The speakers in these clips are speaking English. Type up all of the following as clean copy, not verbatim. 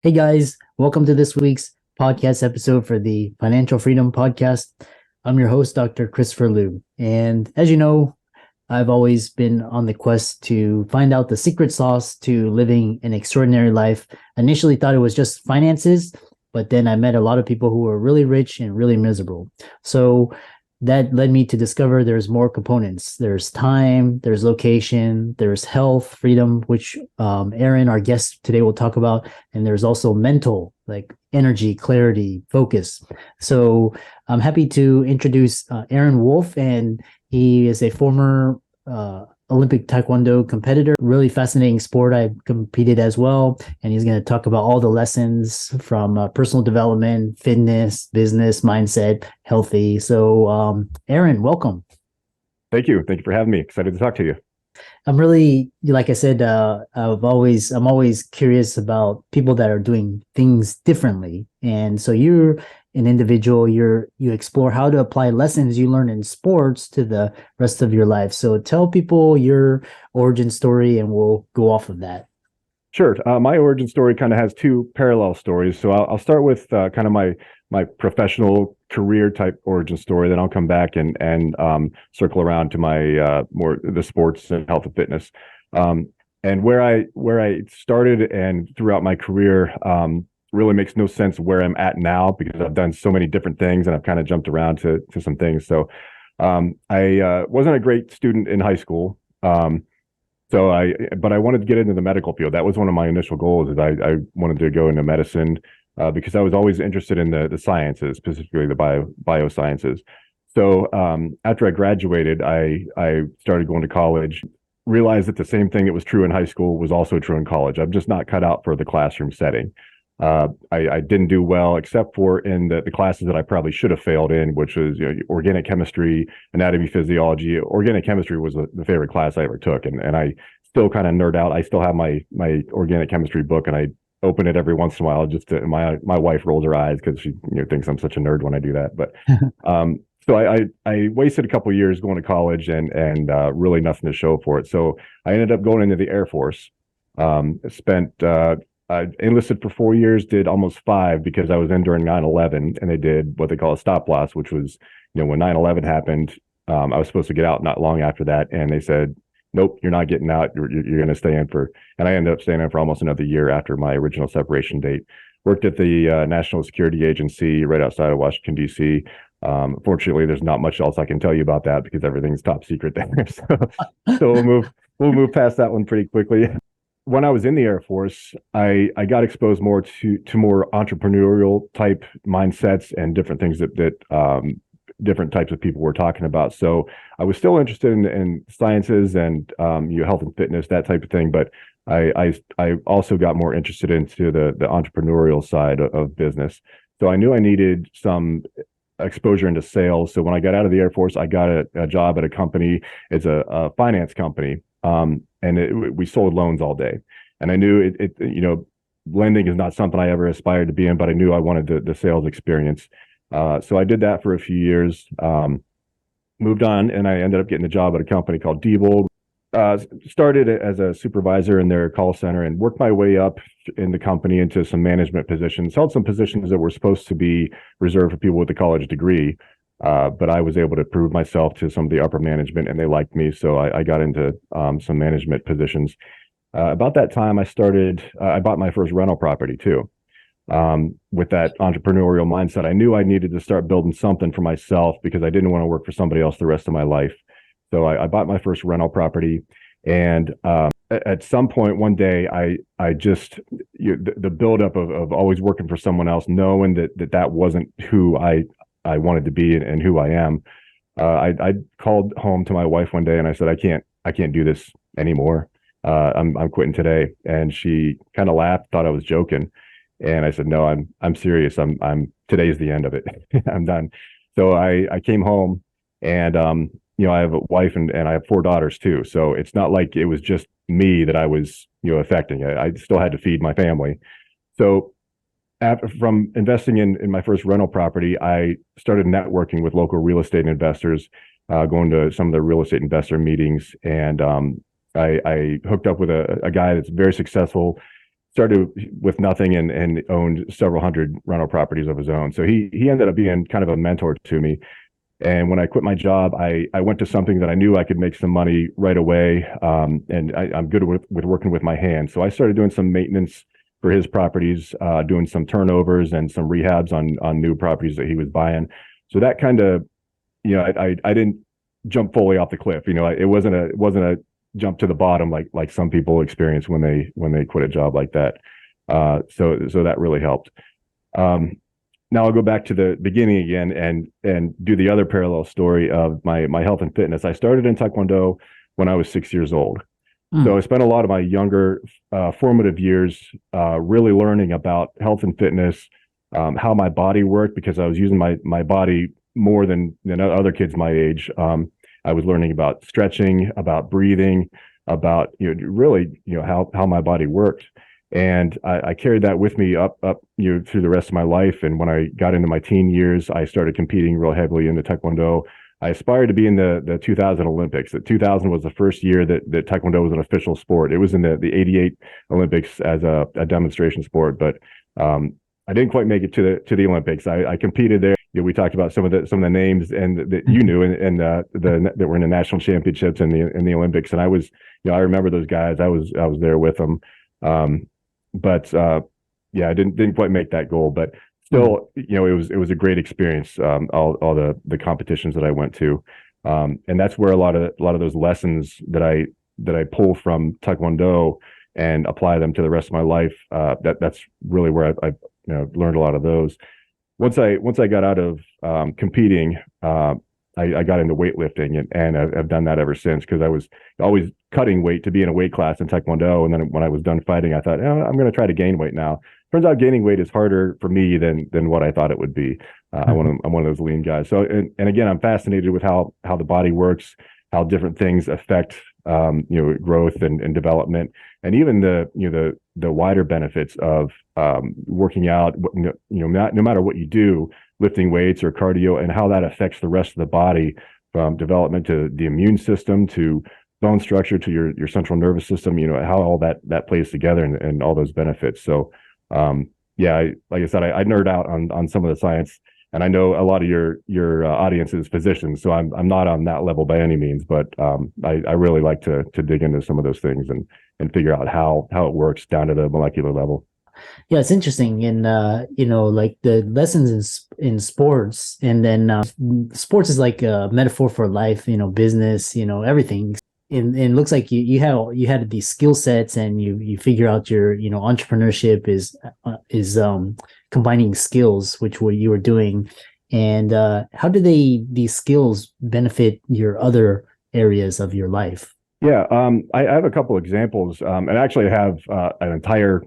Hey guys, welcome to this week's podcast episode for the Financial Freedom Podcast. I'm your host, Dr. Christopher Liu. And as you know, I've always been on the quest to find out the secret sauce to living an extraordinary life. I initially thought it was just finances, but then I met a lot of people who were really rich and really miserable. So that led me to discover there's more components. There's time, there's location, there's health, freedom, which Aaron, our guest today, will talk about. And there's also mental, like energy, clarity, focus. So I'm happy to introduce Aaron Woolf, and he is a former Olympic Taekwondo competitor. Really fascinating sport. I competed as well. And he's going to talk about all the lessons from personal development, fitness, business, mindset, healthy. So, Aaron, welcome. Thank you. Thank you for having me. Excited to talk to you. I'm really, like I said, I'm always curious about people that are doing things differently. And so you're an individual, you explore how to apply lessons you learn in sports to the rest of your life. So tell people your origin story and we'll go off of that. Sure. My origin story kind of has two parallel stories. So I'll start with kind of my professional career type origin story. Then I'll come back and circle around to my more the sports and health and fitness. And where I started and throughout my career really makes no sense where I'm at now because I've done so many different things and I've kind of jumped around to some things. So I wasn't a great student in high school. But I wanted to get into the medical field. That was one of my initial goals. Is I wanted to go into medicine because I was always interested in the sciences, specifically the biosciences. So after I graduated, I started going to college. Realized that the same thing that was true in high school was also true in college. I'm just not cut out for the classroom setting. I didn't do well except for in the classes that I probably should have failed in, which was organic chemistry, anatomy, physiology. Organic chemistry was the favorite class I ever took, and I still kind of nerd out. I still have my organic chemistry book, and I open it every once in a while. Just to, my wife rolls her eyes because she thinks I'm such a nerd when I do that. But so I wasted a couple of years going to college and really nothing to show for it. So I ended up going into the Air Force. Spent I enlisted for 4 years, did almost five because I was in during 9/11, and they did what they call a stop loss, which was, when 9/11 happened, I was supposed to get out not long after that, and they said, nope, you're not getting out. You're going to stay in for, and I ended up staying in for almost another year after my original separation date. Worked at the National Security Agency right outside of Washington, D.C. Fortunately, there's not much else I can tell you about that because everything's top secret there. So we'll move past that one pretty quickly. When I was in the Air Force, I got exposed more to more entrepreneurial type mindsets and different things that different types of people were talking about. So I was still interested in sciences and health and fitness, that type of thing. But I also got more interested into the entrepreneurial side of business. So I knew I needed some exposure into sales. So when I got out of the Air Force, I got a job at a company. It's a finance company. We sold loans all day, and I knew lending is not something I ever aspired to be in, but I knew I wanted the sales experience. So I did that for a few years, moved on, and I ended up getting a job at a company called Diebold. Started as a supervisor in their call center and worked my way up in the company into some management positions, held some positions that were supposed to be reserved for people with a college degree. But I was able to prove myself to some of the upper management and they liked me. So I got into some management positions. About that time, I bought my first rental property too. With that entrepreneurial mindset, I knew I needed to start building something for myself because I didn't want to work for somebody else the rest of my life. So I bought my first rental property. And at some point one day, I just, the buildup of always working for someone else, knowing that wasn't who I wanted to be and who I am. I called home to my wife one day and I said, I can't do this anymore. I'm quitting today. And she kind of laughed, thought I was joking. And I said, no, I'm serious. Today's the end of it. I'm done. So I came home and, I have a wife and I have four daughters too. So it's not like it was just me that I was, affecting. I still had to feed my family. So from investing in my first rental property, I started networking with local real estate investors, going to some of the real estate investor meetings. And I hooked up with a guy that's very successful started with nothing and owned several hundred rental properties of his own. So he ended up being kind of a mentor to me. And when I quit my job, I went to something that I knew I could make some money right away. And I'm good with working with my hands. So I started doing some maintenance for his properties, doing some turnovers and some rehabs on new properties that he was buying. So that kind of, I didn't jump fully off the cliff. It wasn't a jump to the bottom like some people experience when they quit a job like that. So that really helped. Now I'll go back to the beginning again and do the other parallel story of my health and fitness. I started in Taekwondo when I was 6 years old. So I spent a lot of my younger formative years really learning about health and fitness, how my body worked, because I was using my body more than other kids my age. I was learning about stretching, about breathing, about really how my body worked. And I carried that with me up through the rest of my life. And when I got into my teen years, I started competing real heavily in the Taekwondo. I aspired to be in the 2000 Olympics. The 2000 was the first year that Taekwondo was an official sport. It was in the 88 Olympics as a demonstration sport, but I didn't quite make it to the Olympics. I competed there. We talked about some of the names and that you knew and that were in the national championships and the Olympics. And I was, I remember those guys. I was there with them. But I didn't quite make that goal, but still, it was a great experience. All the competitions that I went to, and that's where a lot of those lessons that I pull from Taekwondo and apply them to the rest of my life. That's really where I learned a lot of those. Once I got out of competing, I got into weightlifting and I've done that ever since, because I was always cutting weight to be in a weight class in Taekwondo. And then when I was done fighting, I thought, I'm going to try to gain weight now. Turns out gaining weight is harder for me than what I thought it would be. I'm one of those lean guys. So, and again, I'm fascinated with how the body works, how different things affect, growth and development, and even the wider benefits of working out, no matter what you do, lifting weights or cardio, and how that affects the rest of the body, from development to the immune system to bone structure to your central nervous system, how all that plays together and all those benefits. So, like I said, I nerd out on some of the science, and I know a lot of your audience is physicians, so I'm not on that level by any means, but I really like to dig into some of those things and figure out how it works down to the molecular level. Yeah, it's interesting. And, like the lessons in sports, and then sports is like a metaphor for life, business, everything. And it looks like you had these skill sets, and you figure out your, entrepreneurship is combining skills, which you were doing. And how do these skills benefit your other areas of your life? Yeah, I have a couple examples, and actually I have an entire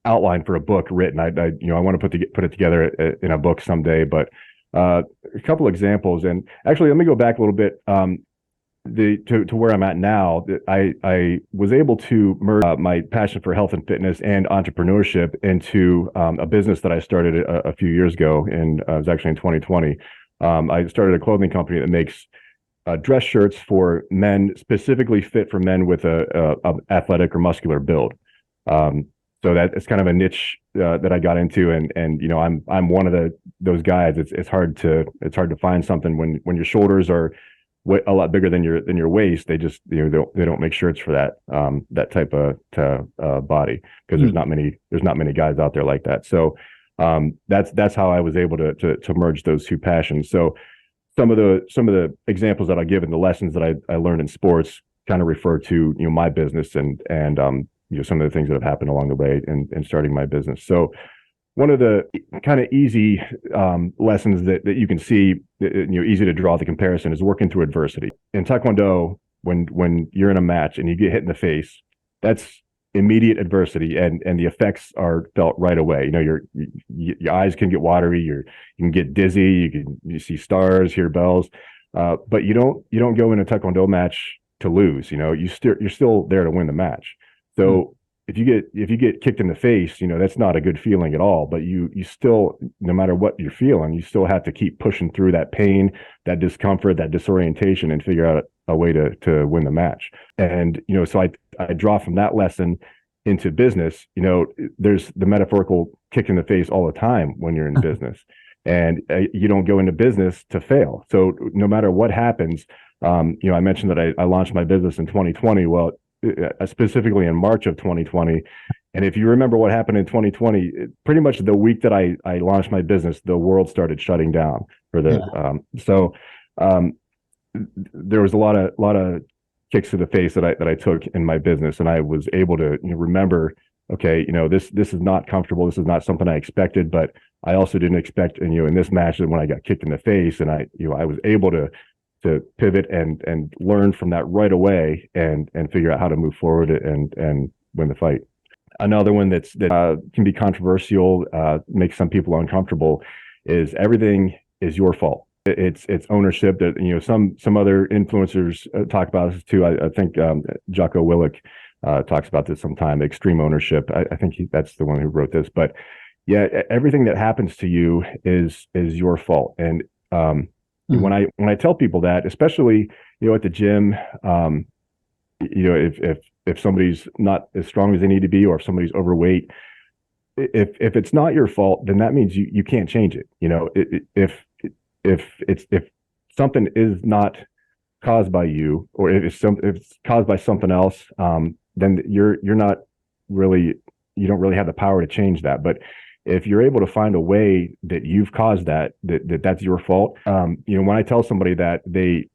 outline for a book written. I want to put it together in a book someday, but a couple examples. And actually, let me go back a little bit to where I'm at now. I was able to merge my passion for health and fitness and entrepreneurship into a business that I started a few years ago, and it was actually in 2020. I started a clothing company that makes dress shirts for men, specifically fit for men with a athletic or muscular build. So that it's kind of a niche that I got into, and I'm one of those guys. It's hard to find something when your shoulders are a lot bigger than your waist. They just they don't make shirts for that type of body, because there's not many guys out there like that. So that's how I was able to merge those two passions. So some of the examples that I give in the lessons that I learned in sports kind of refer to my business and some of the things that have happened along the way in starting my business. So one of the kind of easy lessons that you can see, easy to draw the comparison, is working through adversity. In Taekwondo, when you're in a match and you get hit in the face, that's immediate adversity, and the effects are felt right away. Your eyes can get watery, you can get dizzy, you see stars, hear bells, but you don't go in a Taekwondo match to lose. You're still there to win the match. So if you get kicked in the face, that's not a good feeling at all. But you still, no matter what you're feeling, you still have to keep pushing through that pain, that discomfort, that disorientation, and figure out a way to win the match. And so I draw from that lesson into business, there's the metaphorical kick in the face all the time when you're in business, and you don't go into business to fail. So no matter what happens, I mentioned that I launched my business in 2020. Well, specifically in March of 2020. And if you remember what happened in 2020, pretty much the week that I launched my business, the world started shutting down for the, there was a lot of kicks to the face that I took in my business, and I was able to remember, okay, this is not comfortable. This is not something I expected, but I also didn't expect, in this match that when I got kicked in the face, and I was able to pivot and learn from that right away and figure out how to move forward and win the fight. Another one that can be controversial, makes some people uncomfortable, is everything is your fault. It's ownership. That some other influencers talk about this too. I think Jocko Willink talks about this sometime. Extreme ownership. I think that's the one who wrote this. But yeah, everything that happens to you is your fault. And when I tell people that, especially at the gym, if somebody's not as strong as they need to be, or if somebody's overweight, if it's not your fault, then that means you can't change it. If something is not caused by you, or if it's caused by something else, then you're not really, you don't really have the power to change that. But if you're able to find a way that you've caused that's your fault, when I tell somebody that, they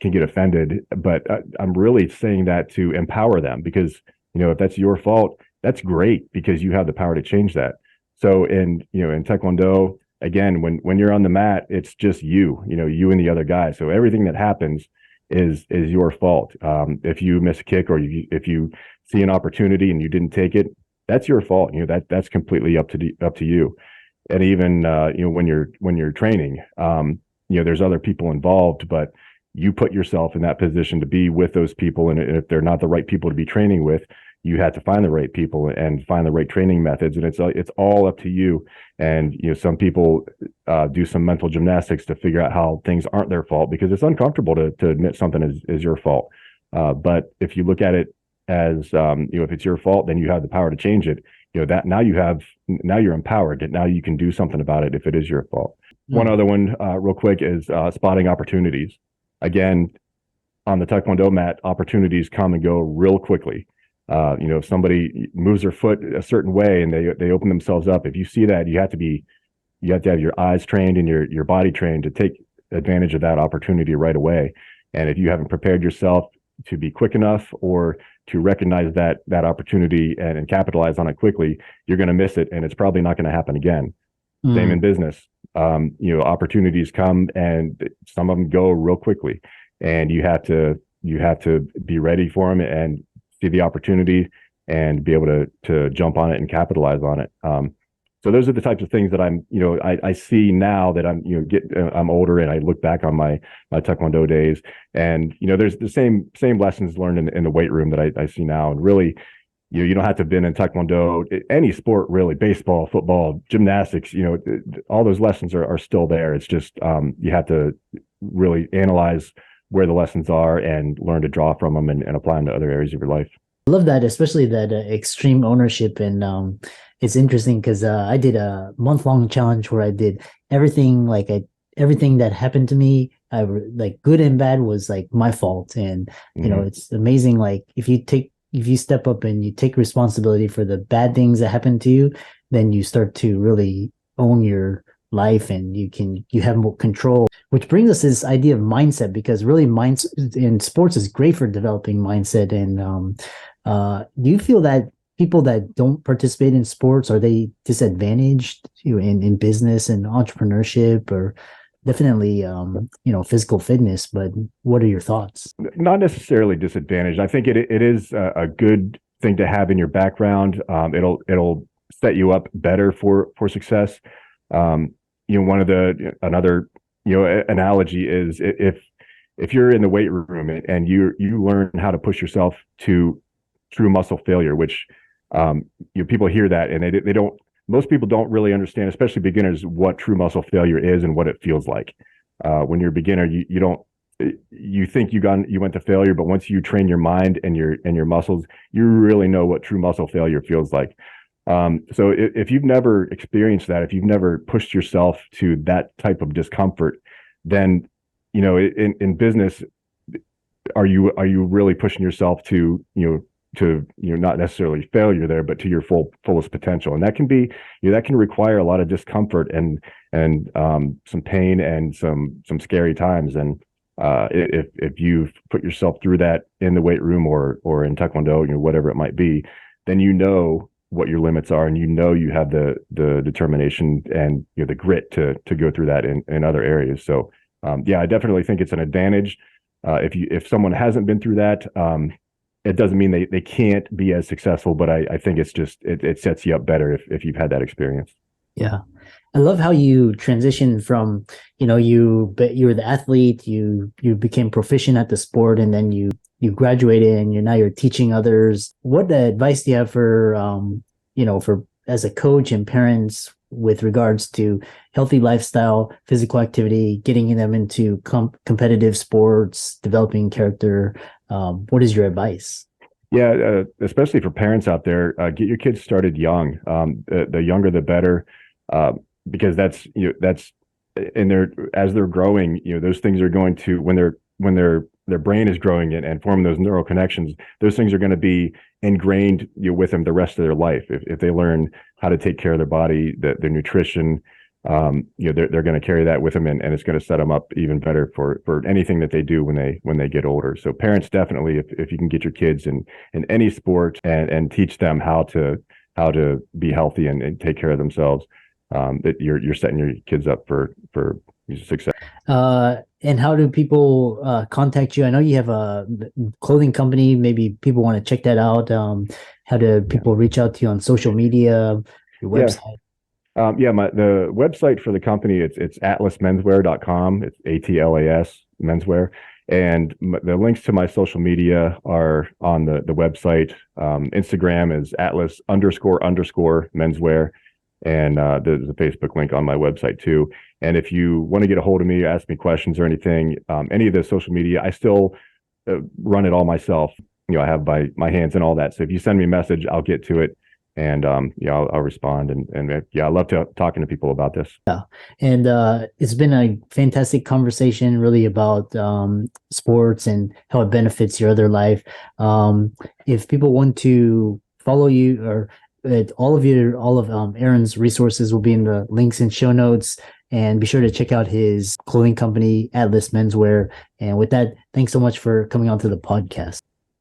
can get offended, but I'm really saying that to empower them, because if that's your fault, that's great, because you have the power to change that. So in Taekwondo, again, when you're on the mat, it's just you and the other guy. So everything that happens is your fault. If you miss a kick, or if you see an opportunity and you didn't take it, that's your fault. That's completely up to you. And even when you're training, there's other people involved, but you put yourself in that position to be with those people. And if they're not the right people to be training with, you have to find the right people and find the right training methods. And it's all up to you. And some people do some mental gymnastics to figure out how things aren't their fault, because it's uncomfortable to admit something is your fault. But if you look at it as if it's your fault, then you have the power to change it. That now you're empowered, and now you can do something about it if it is your fault. One other one, real quick, is spotting opportunities. Again, on the Taekwondo mat, opportunities come and go real quickly. If somebody moves their foot a certain way and they open themselves up, if you see that, you have to have your eyes trained and your body trained to take advantage of that opportunity right away. And if you haven't prepared yourself to be quick enough, or to recognize that opportunity and capitalize on it quickly, you're going to miss it, and it's probably not going to happen again. Same in business. Opportunities come, and some of them go real quickly, and you have to be ready for them and see the opportunity and be able to jump on it and capitalize on it. So those are the types of things that I see now that I'm older, and I look back on my Taekwondo days, and there's the same lessons learned in the weight room that I see now. And really, you don't have to have been in Taekwondo, any sport really, baseball, football, gymnastics, all those lessons are still there. It's just you have to really analyze where the lessons are and learn to draw from them and apply them to other areas of your life. I love that, especially that extreme ownership. And it's interesting because I did a month-long challenge where I did everything, everything that happened to me, like good and bad, was like my fault. And it's amazing, like if you step up and you take responsibility for the bad things that happen to you, then you start to really own your life, and you have more control. Which brings us to this idea of mindset, because really mindset in sports is great for developing mindset. And do you feel that people that don't participate in sports, are they disadvantaged in business and entrepreneurship, or definitely physical fitness? But what are your thoughts? Not necessarily disadvantaged. I think it is a good thing to have in your background. It'll set you up better for success. Another analogy is if you're in the weight room and you learn how to push yourself to true muscle failure, which people hear that and they don't. Most people don't really understand, especially beginners, what true muscle failure is and what it feels like. When you're a beginner, you don't. you think you went to failure, but once you train your mind and your muscles, you really know what true muscle failure feels like. So if you've never experienced that, if you've never pushed yourself to that type of discomfort, then in business, are you really pushing yourself to not necessarily failure there, but to your fullest potential? And that can be, that can require a lot of discomfort and some pain and some scary times. And if you've put yourself through that in the weight room or in Taekwondo, whatever it might be, then what your limits are, and you have the determination and the grit to go through that in other areas. So I definitely think it's an advantage. If someone hasn't been through that, it doesn't mean they can't be as successful, but I think it's just it sets you up better if you've had that experience. Yeah. I love how you transitioned from, you were the athlete, you became proficient at the sport, and then you graduated and you're teaching others. What advice do you have for, for as a coach and parents with regards to healthy lifestyle, physical activity, getting them into competitive sports, developing character? What is your advice? Yeah, especially for parents out there, get your kids started young. The younger, the better, because that's as they're growing, those things are going to, when their brain is growing and forming those neural connections, those things are going to be ingrained with them the rest of their life. If they learn how to take care of their body, their nutrition, they're going to carry that with them, and it's going to set them up even better for anything that they do when they get older. So parents, definitely, if you can get your kids in any sport and teach them how to be healthy and take care of themselves, that you're setting your kids up for success. And how do people contact you? I know you have a clothing company. Maybe people want to check that out. How do people reach out to you on social media, your website? The website for the company, it's atlasmenswear.com. It's ATLAS menswear. And the links to my social media are on the website. Instagram is Atlas__menswear. And there's a Facebook link on my website too. And if you want to get a hold of me, ask me questions or anything, any of the social media, I still run it all myself. I have my hands in all that. So if you send me a message, I'll get to it. And I'll respond. And I love talking to people about this. Yeah. And it's been a fantastic conversation really about sports and how it benefits your other life. If people want to follow you, or all of Aaron's resources will be in the links and show notes, and be sure to check out his clothing company, Atlas Menswear. And with that, thanks so much for coming on to the podcast.